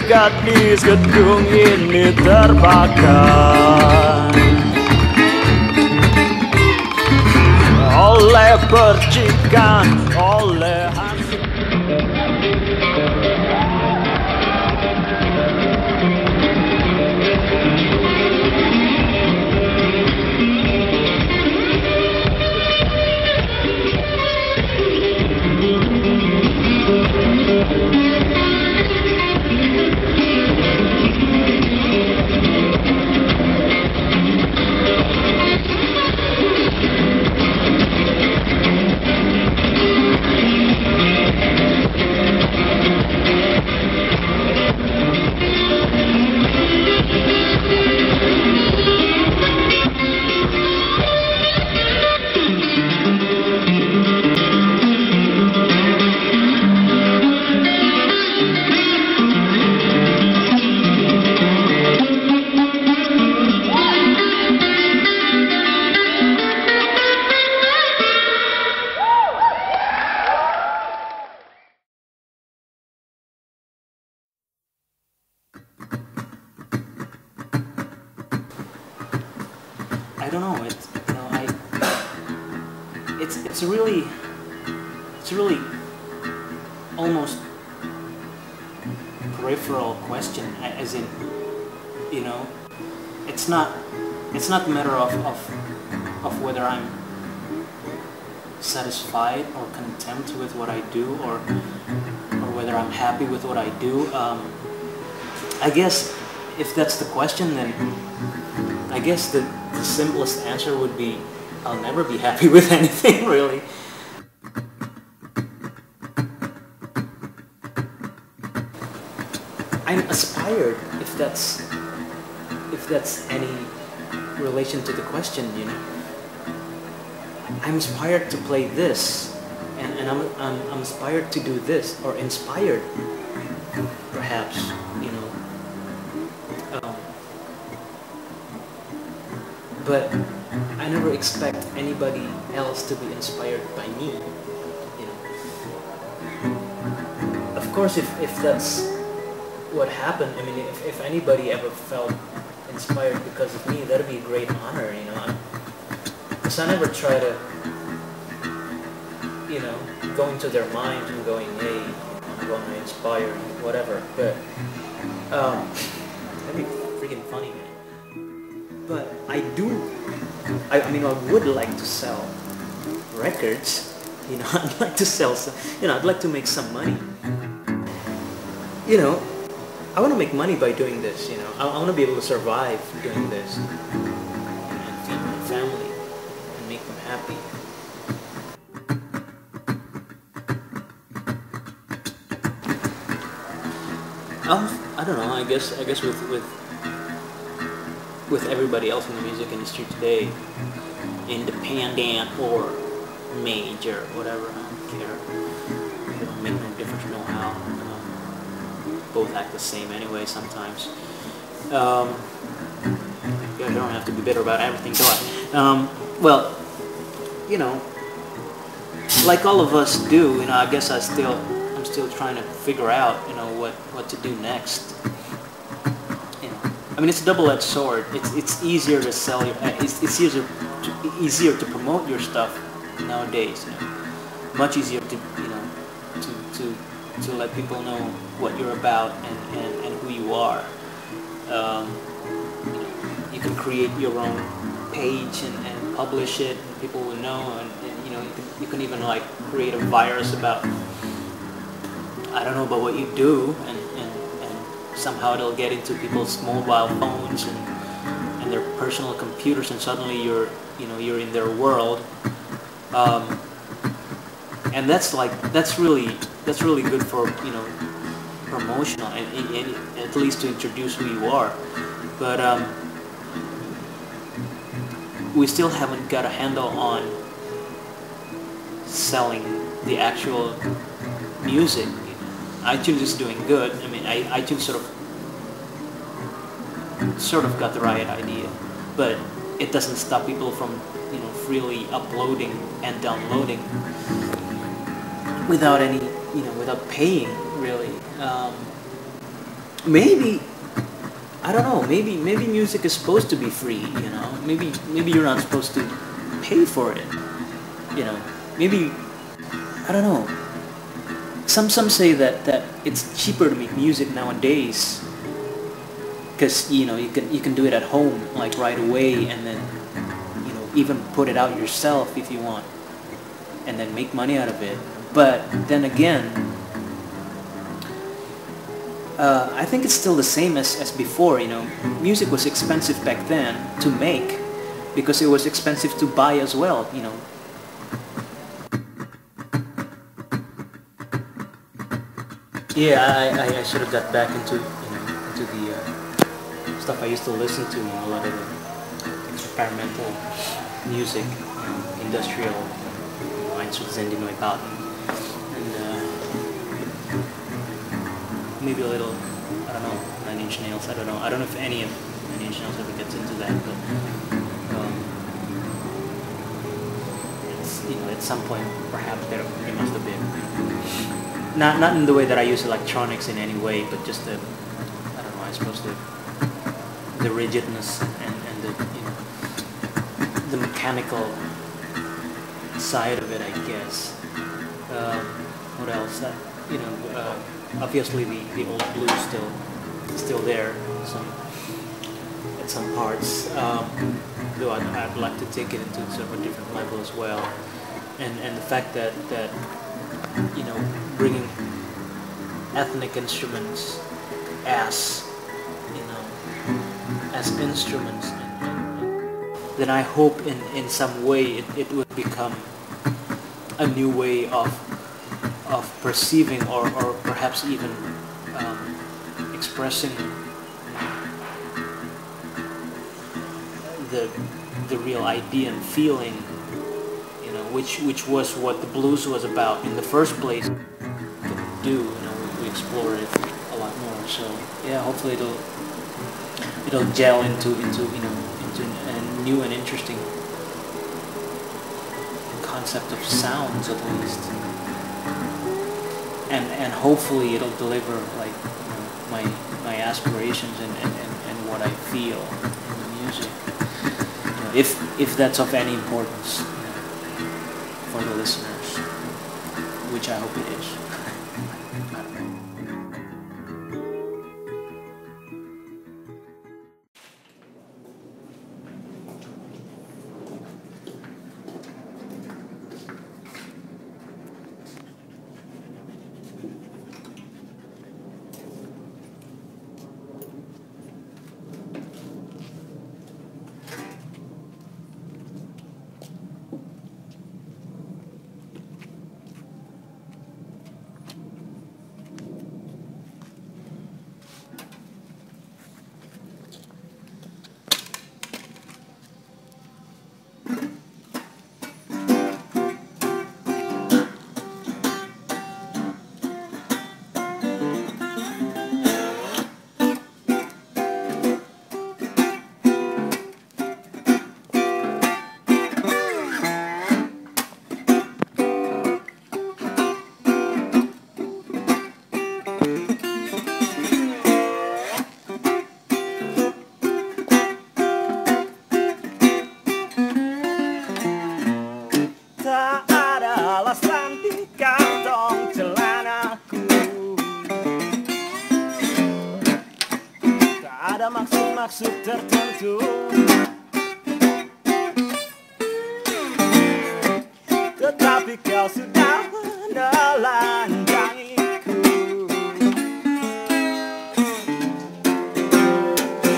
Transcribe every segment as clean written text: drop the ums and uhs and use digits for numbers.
gadis gedung ini terbakar oleh percikan, oleh hasil. I don't know. It's really almost peripheral question. As in, it's not a matter of whether I'm satisfied or content with what I do, or whether I'm happy with what I do. I guess if that's the question, then I guess the simplest answer would be I'll never be happy with anything, really. I'm aspired, if that's any relation to the question, I'm inspired to play this, and I'm inspired to do this, or inspired, perhaps, but I never expect anybody else to be inspired by me, Of course, if that's what happened, I mean, if anybody ever felt inspired because of me, that'd be a great honor, Because I never try to, go into their minds and going, hey, I'm going to inspire you, whatever. But that'd be freaking funny, man. But I would like to sell records, I'd like to sell some, I'd like to make some money. I want to make money by doing this, I want to be able to survive doing this, and feed my family, and make them happy. I don't know, I guess with everybody else in the music industry today, independent or major, whatever, I don't care. It don't make no difference, no how. Both act the same anyway sometimes. You don't have to be bitter about everything, do I? Well, like all of us do, I guess I'm still trying to figure out, what to do next. I mean, it's a double-edged sword. It's easier to sell your, it's easier to promote your stuff nowadays. Much easier to to let people know what you're about and who you are. You can create your own page and publish it, and people will know. And you can even like create a virus about, I don't know, about what you do, and somehow it'll get into people's mobile phones and their personal computers, and suddenly you're in their world. And that's really good for promotional and at least to introduce who you are. But we still haven't got a handle on selling the actual music. iTunes is doing good. I mean, iTunes sort of got the right idea, but it doesn't stop people from freely uploading and downloading without any without paying really. maybe, I don't know, maybe music is supposed to be free, you know? Maybe you're not supposed to pay for it, you know? Maybe, I don't know. Some say that it's cheaper to make music nowadays because you know you can do it at home like right away, and then you know even put it out yourself if you want, and then make money out of it. But then again, I think it's still the same as before. You know, music was expensive back then to make because it was expensive to buy as well. You know. Yeah, I should have got back into into the stuff I used to listen to. You know, a lot of the experimental music, industrial, Einstürzende-Neubauten, and maybe a little, I don't know, Nine Inch Nails. I don't know. I don't know if any of Nine Inch Nails ever gets into that, but it's, you know, at some point perhaps there must have been. Not in the way that I use electronics in any way, but just the, I don't know, I suppose the rigidness and the, you know, the mechanical side of it, I guess. What else? You know, obviously the old blues still there, at some parts. Though I'd like to take it into sort of a different level as well, and the fact that you know, bringing ethnic instruments as, you know, as instruments, then I hope in some way it would become a new way of perceiving or perhaps even expressing the real idea and feeling, which was what the blues was about in the first place. Do, you know, we explore it a lot more. So yeah, hopefully it'll gel into you know, into a new and interesting concept of sounds at least, and hopefully it'll deliver like, you know, my aspirations and what I feel in the music. You know, if that's of any importance, for the listeners, which I hope it is. Maksud tertentu, tetapi kau sudah menelanjangiku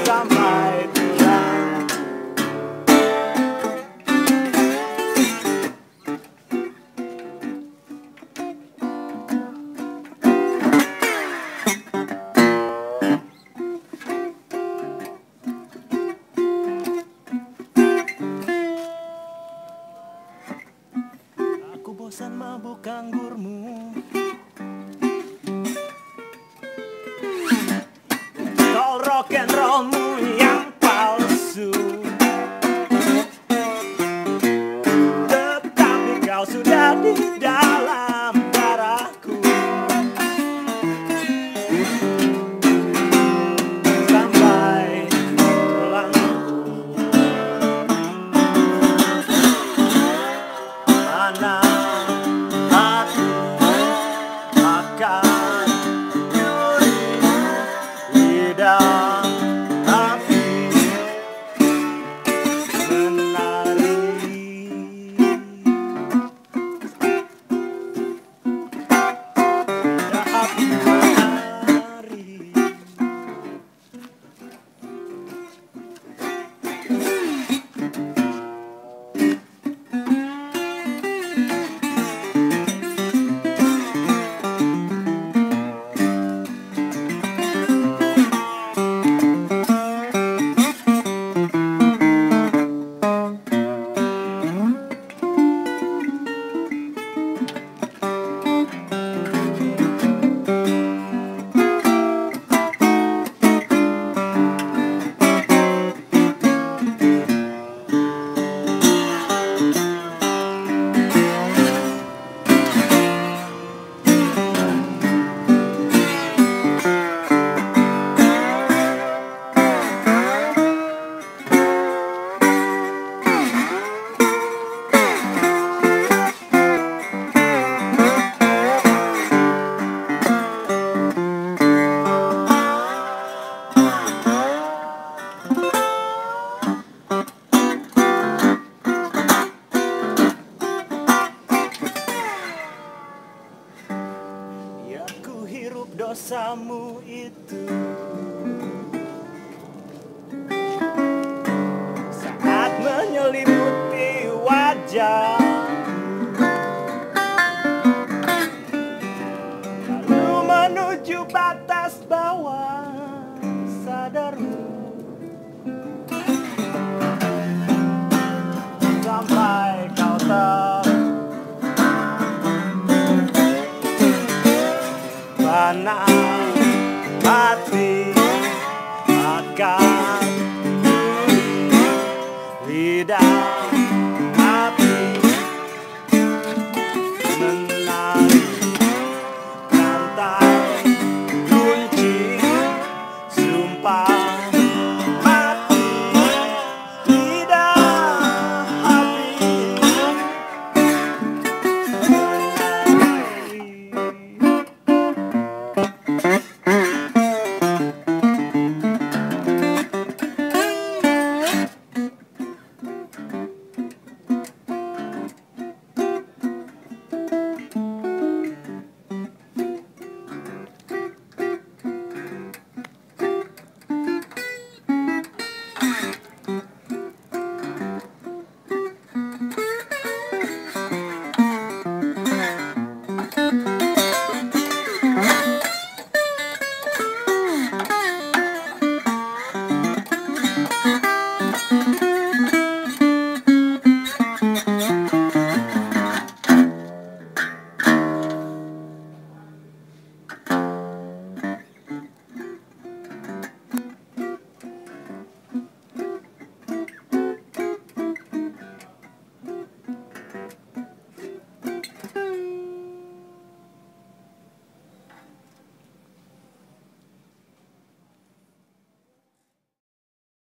sampai pulang. Bosan mabuk anggurmu, tol rock and rollmu yang palsu, tetapi kau sudah di dalam darahku. rasamu itu saat menyelimuti wajah, lalu menuju batas bawah sadarmu, sampai kau terpana hati akan lidah api menarik rantai kunci sumpah mati lidah api